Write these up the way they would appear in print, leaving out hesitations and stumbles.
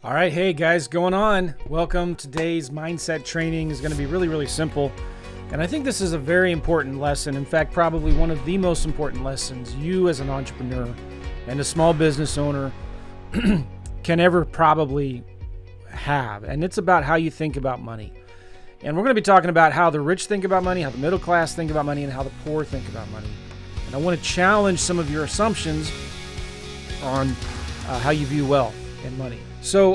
All right, hey guys, going on? Welcome. Today's mindset training is going to be really simple. And I think this is a very important lesson. In fact, probably one of the most important lessons you as an entrepreneur and a small business owner can ever probably have. And it's about how you think about money. And we're going to be talking about how the rich think about money, how the middle class think about money, and how the poor think about money. And I want to challenge some of your assumptions on how you view wealth and money. So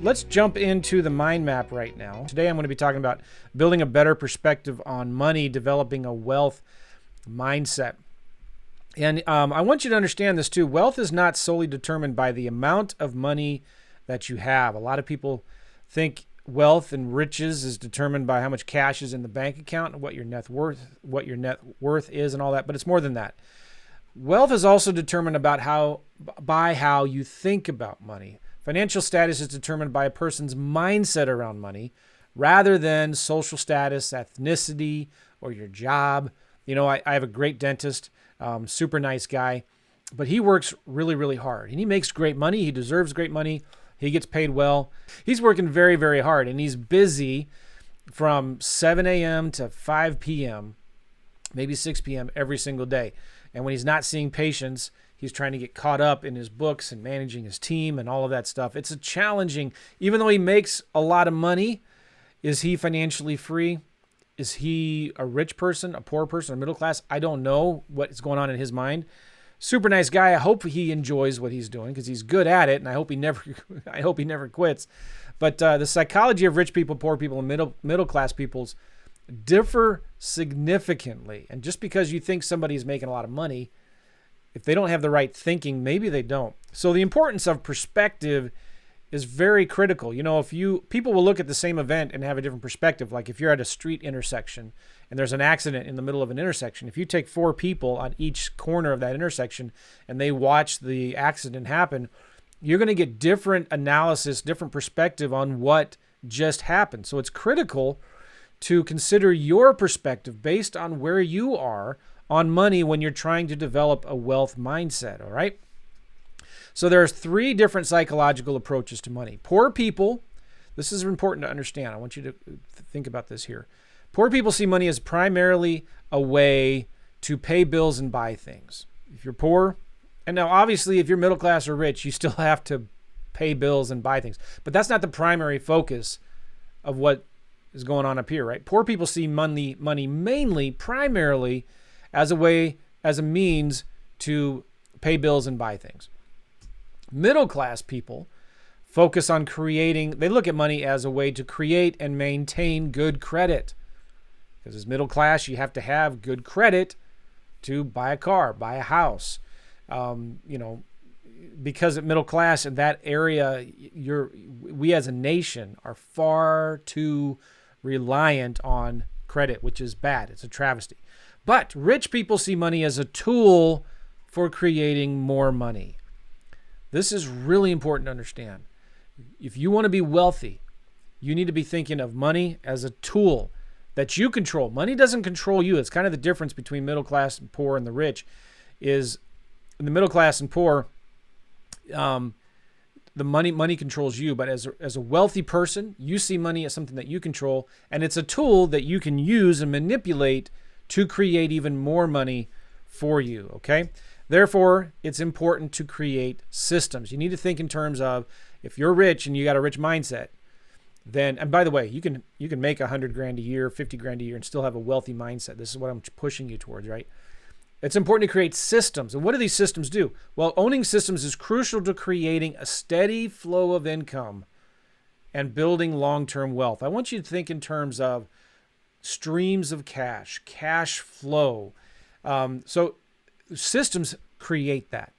let's jump into the mind map right now. Today I'm going to be talking about building a better perspective on money, developing a wealth mindset. And I want you to understand this too. Wealth is not solely determined by the amount of money that you have. A lot of people think wealth and riches is determined by how much cash is in the bank account and what your net worth is and all that, but it's more than that. Wealth is also determined by how you think about money. Financial status is determined by a person's mindset around money rather than social status, ethnicity, or your job. You know, I have a great dentist, super nice guy, but he works really hard and he makes great money. He deserves great money. He gets paid well. He's working very hard and he's busy from 7 a.m. to 5 p.m., maybe 6 p.m. every single day. And when he's not seeing patients, he's trying to get caught up in his books and managing his team and all of that stuff. It's a challenging, even though he makes a lot of money, is he financially free? Is he a rich person, a poor person, a middle class? I don't know what is going on in his mind. Super nice guy. I hope he enjoys what he's doing because he's good at it, and I hope he never quits. But the psychology of rich people, poor people, and middle class peoples differ significantly. And just because you think somebody is making a lot of money, if they don't have the right thinking, maybe they don't. So the importance of perspective is very critical. You know, people will look at the same event and have a different perspective. Like if you're at a street intersection and there's an accident in the middle of an intersection, if you take 4 people on each corner of that intersection and they watch the accident happen, you're going to get different analysis, different perspective on what just happened. So it's critical to consider your perspective based on where you are on money when you're trying to develop a wealth mindset, all right? So there's 3 different psychological approaches to money. Poor people, this is important to understand. I want you to think about this here. Poor people see money as primarily a way to pay bills and buy things. If you're poor, and now obviously if you're middle class or rich, you still have to pay bills and buy things. But that's not the primary focus of what is going on up here, right? Poor people see money mainly, primarily, as a means to pay bills and buy things. Middle class people focus on they look at money as a way to create and maintain good credit. Because as middle class, you have to have good credit to buy a car, buy a house. Because at middle class in that area, we as a nation are far too reliant on credit, which is bad. It's a travesty. But rich people see money as a tool for creating more money. This is really important to understand. If you want to be wealthy, you need to be thinking of money as a tool that you control. Money doesn't control you. It's kind of the difference between middle class and poor and the rich is in the middle class and poor, the money controls you. But as a wealthy person, you see money as something that you control, and it's a tool that you can use and manipulate to create even more money for you, okay? Therefore, it's important to create systems. You need to think in terms of if you're rich and you got a rich mindset, then, and by the way, you can make $100,000 a year, $50,000 a year and still have a wealthy mindset. This is what I'm pushing you towards, right? It's important to create systems. And what do these systems do? Well, owning systems is crucial to creating a steady flow of income and building long-term wealth. I want you to think in terms of streams of cash flow. So systems create that.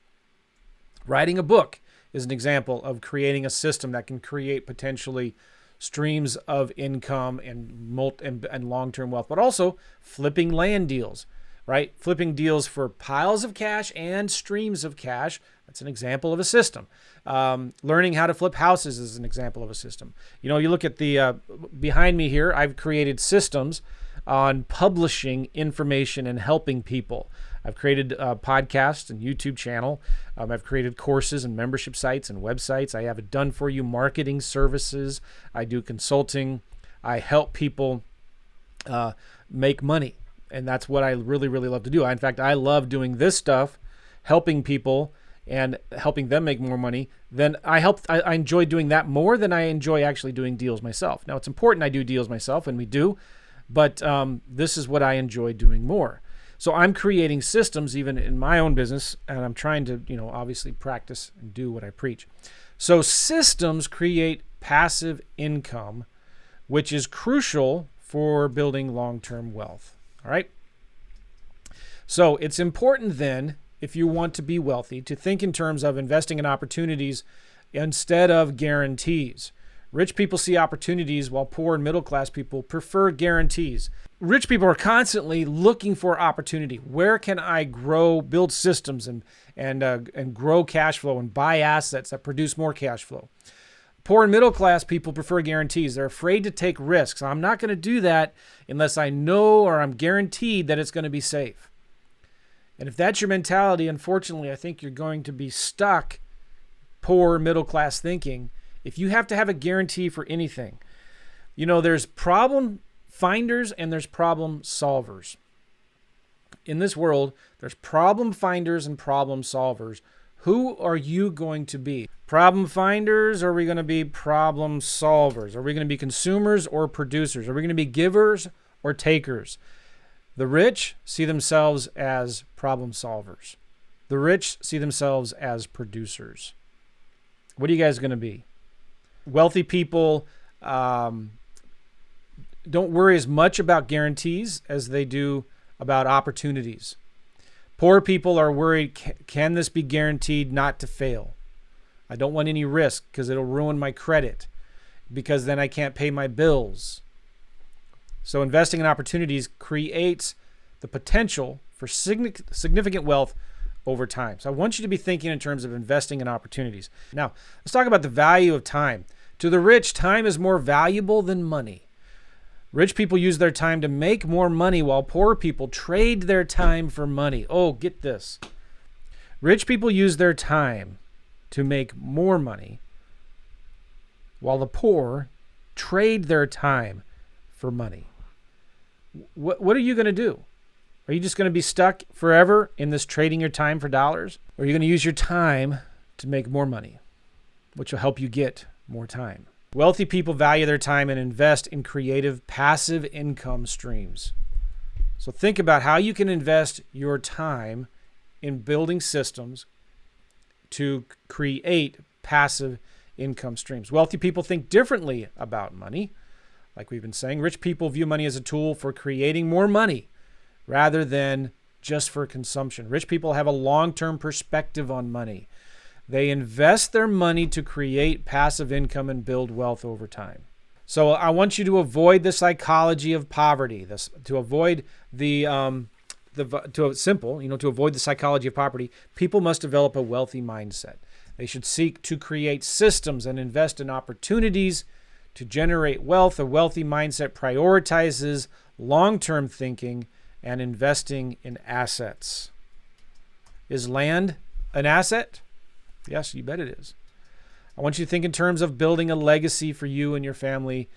Writing a book is an example of creating a system that can create potentially streams of income and long-term wealth, but also flipping land deals, right? Flipping deals for piles of cash and streams of cash. That's an example of a system. Learning how to flip houses is an example of a system. You know, you look at the behind me here, I've created systems on publishing information and helping people. I've created a podcast and YouTube channel. I've created courses and membership sites and websites. I have it done for you marketing services. I do consulting. I help people make money. And that's what I really, really love to do. In fact, I love doing this stuff, helping people and helping them make more money. Then I enjoy doing that more than I enjoy actually doing deals myself. Now, it's important I do deals myself, and we do, but this is what I enjoy doing more. So I'm creating systems even in my own business, and I'm trying to, obviously practice and do what I preach. So systems create passive income, which is crucial for building long-term wealth. All right. So it's important then, if you want to be wealthy, to think in terms of investing in opportunities instead of guarantees. Rich people see opportunities while poor and middle class people prefer guarantees. Rich people are constantly looking for opportunity. Where can I grow, build systems and grow cash flow and buy assets that produce more cash flow? Poor and middle class people prefer guarantees. They're afraid to take risks. I'm not going to do that unless I know or I'm guaranteed that it's going to be safe. And if that's your mentality, unfortunately, I think you're going to be stuck poor middle class thinking if you have to have a guarantee for anything. There's problem finders and there's problem solvers. In this world, there's problem finders and problem solvers. Who are you going to be? Problem finders, or are we going to be problem solvers? Are we going to be consumers or producers? Are we going to be givers or takers? The rich see themselves as problem solvers. The rich see themselves as producers. What are you guys going to be? Wealthy people don't worry as much about guarantees as they do about opportunities. Poor people are worried, can this be guaranteed not to fail? I don't want any risk because it'll ruin my credit, because then I can't pay my bills. So investing in opportunities creates the potential for significant wealth over time. So I want you to be thinking in terms of investing in opportunities. Now, let's talk about the value of time. To the rich, time is more valuable than money. Rich people use their time to make more money while poor people trade their time for money. Oh, get this. Rich people use their time to make more money while the poor trade their time for money. What are you going to do? Are you just going to be stuck forever in this trading your time for dollars? Or are you going to use your time to make more money, which will help you get more time? Wealthy people value their time and invest in creative, passive income streams. So think about how you can invest your time in building systems to create passive income streams. Wealthy people think differently about money. Like we've been saying, rich people view money as a tool for creating more money rather than just for consumption. Rich people have a long-term perspective on money. They invest their money to create passive income and build wealth over time. So I want you to avoid the psychology of poverty. To avoid the psychology of poverty, people must develop a wealthy mindset. They should seek to create systems and invest in opportunities to generate wealth. A wealthy mindset prioritizes long-term thinking and investing in assets. Is land an asset? Yes, you bet it is. I want you to think in terms of building a legacy for you and your family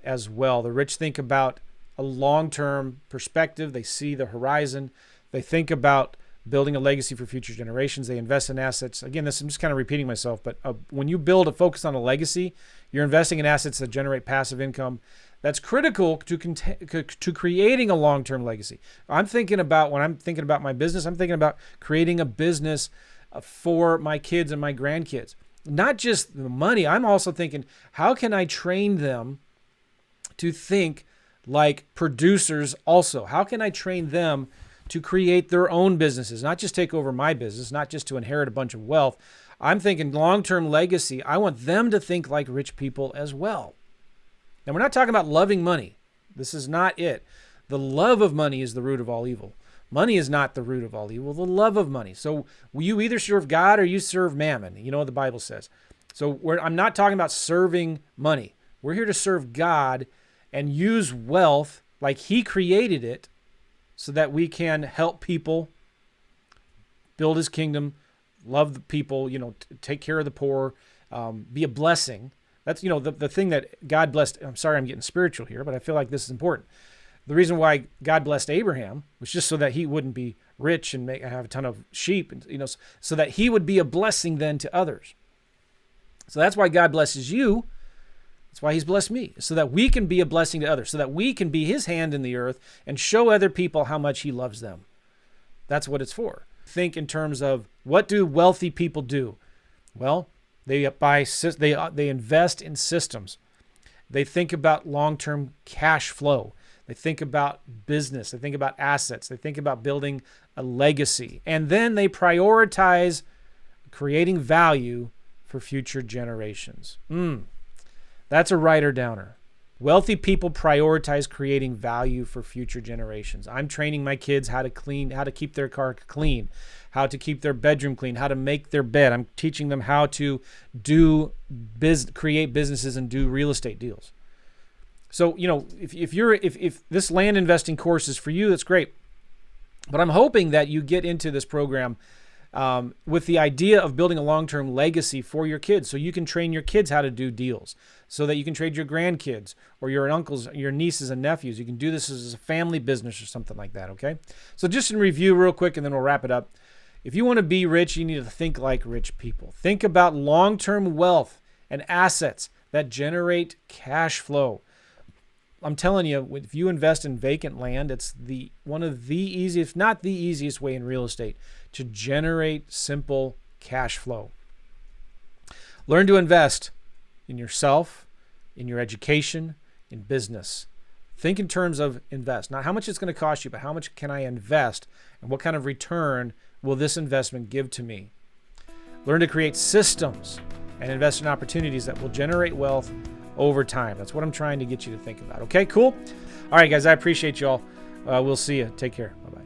as well. The rich think about a long-term perspective. They see the horizon. They think about building a legacy for future generations. They invest in assets. Again, I'm just kind of repeating myself, but when you build a focus on a legacy, you're investing in assets that generate passive income. That's critical to creating a long-term legacy. When I'm thinking about my business, I'm thinking about creating a business for my kids and my grandkids. Not just the money. I'm also thinking, how can I train them to think like producers also? How can I train them to create their own businesses, not just take over my business, not just to inherit a bunch of wealth? I'm thinking long-term legacy. I want them to think like rich people as well. Now, we're not talking about loving money. This is not it. The love of money is the root of all evil. Money is not the root of all evil, the love of money. So you either serve God or you serve mammon. You know what the Bible says. So I'm not talking about serving money. We're here to serve God and use wealth like He created it so that we can help people build his kingdom, love the people, take care of the poor, be a blessing. That's, the thing that God blessed. I'm sorry, I'm getting spiritual here, but I feel like this is important. The reason why God blessed Abraham was just so that he wouldn't be rich and have a ton of sheep, and so that he would be a blessing then to others. So that's why God blesses you. That's why he's blessed me, so that we can be a blessing to others, so that we can be his hand in the earth and show other people how much he loves them. That's what it's for. Think in terms of, what do wealthy people do? Well, they invest in systems. They think about long-term cash flow. They think about business. They think about assets. They think about building a legacy. And then they prioritize creating value for future generations. That's a writer-downer. Wealthy people prioritize creating value for future generations. I'm training my kids how to keep their car clean, how to keep their bedroom clean, how to make their bed. I'm teaching them how to create businesses and do real estate deals. So, if this land investing course is for you, that's great. But I'm hoping that you get into this program with the idea of building a long-term legacy for your kids, so you can train your kids how to do deals, so that you can trade your grandkids or your uncles, your nieces and nephews. You can do this as a family business or something like that, okay? So just in review real quick, and then we'll wrap it up. If you want to be rich, you need to think like rich people. Think about long-term wealth and assets that generate cash flow. I'm telling you, if you invest in vacant land, it's one of the easiest, if not the easiest way in real estate to generate simple cash flow. Learn to invest in yourself, in your education, in business. Think in terms of invest. Not how much it's going to cost you, but how much can I invest, and what kind of return will this investment give to me? Learn to create systems and invest in opportunities that will generate wealth over time. That's what I'm trying to get you to think about. Okay, cool? All right, guys, I appreciate you all. We'll see you. Take care. Bye-bye.